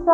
We're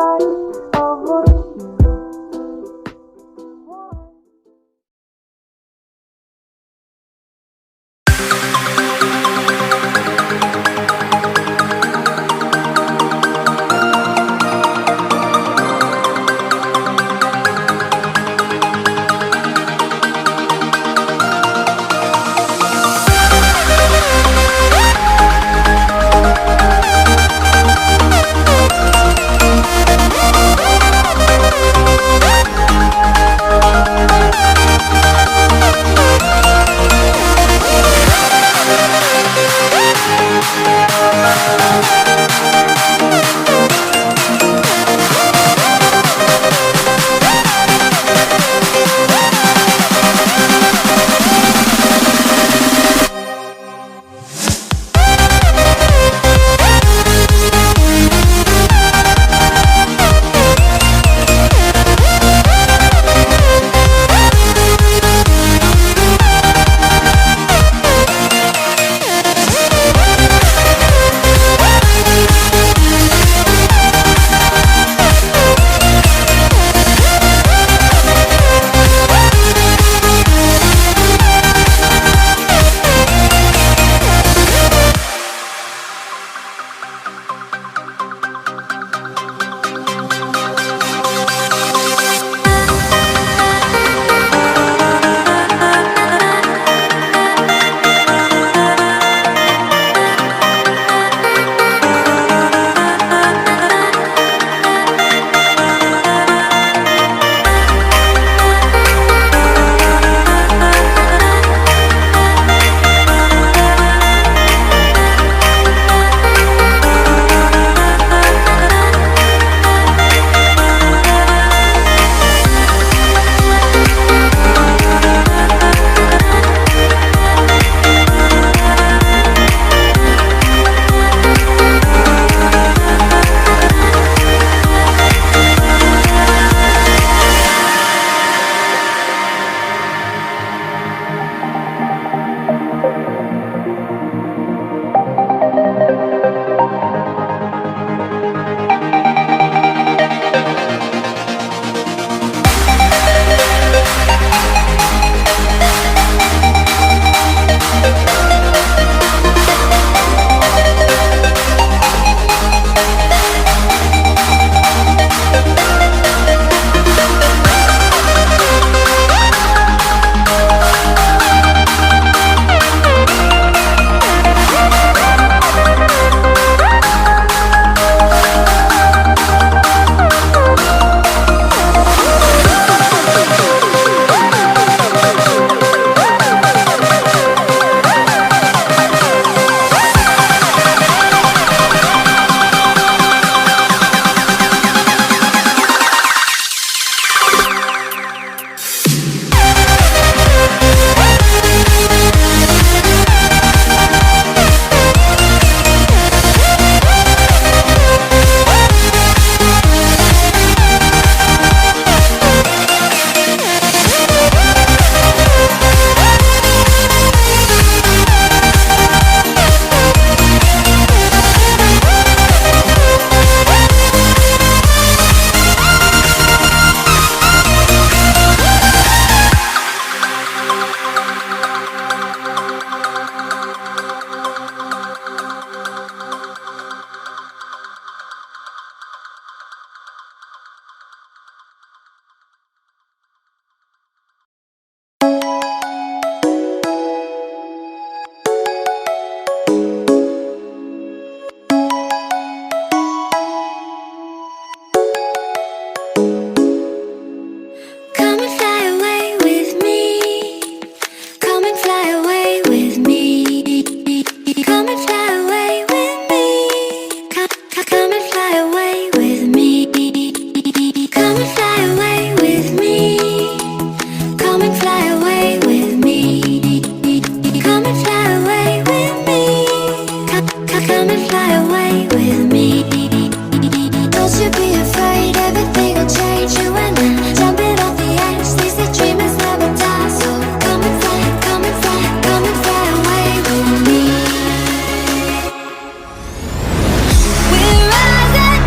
rising,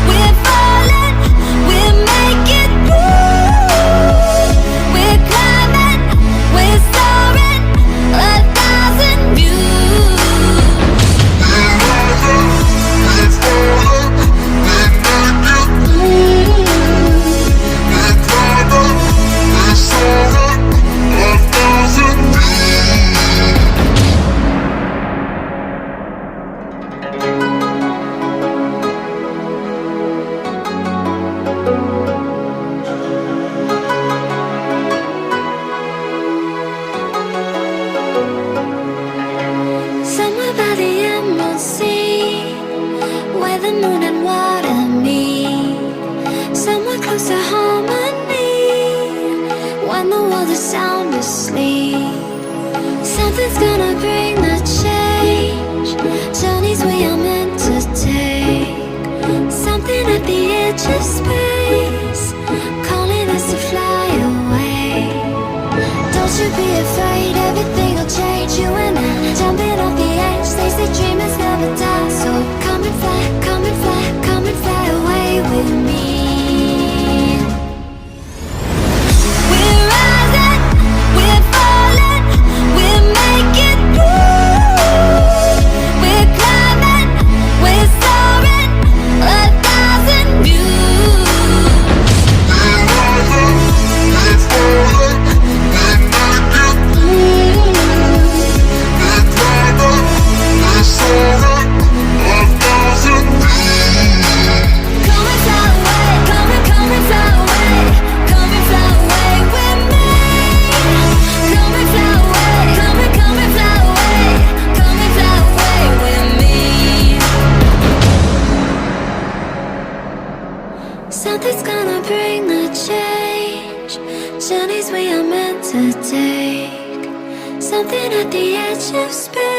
we're falling. the moon and water meet somewhere close to harmony. When the world is sound asleep, something's gonna bring the change. Journeys we are meant to take, something at the edge of space, calling us to fly away. Don't you be afraid, everything will change. You and I, jumping off the edge. They say dreamers never die, so come and fly, come and fly, come and fly away with me. We're rising, we're falling, we're making through. We're climbing, we're soaring, 1,000 views. We're rising, we're falling, we're making through. We're climbing, we're soaring, 1,000 views. Come and fly away, come and fly away, come and fly away with me. Come and fly away, come and fly away, come and fly away with me. Something's gonna bring the change. Journeys we are meant to take, something at the edge of space.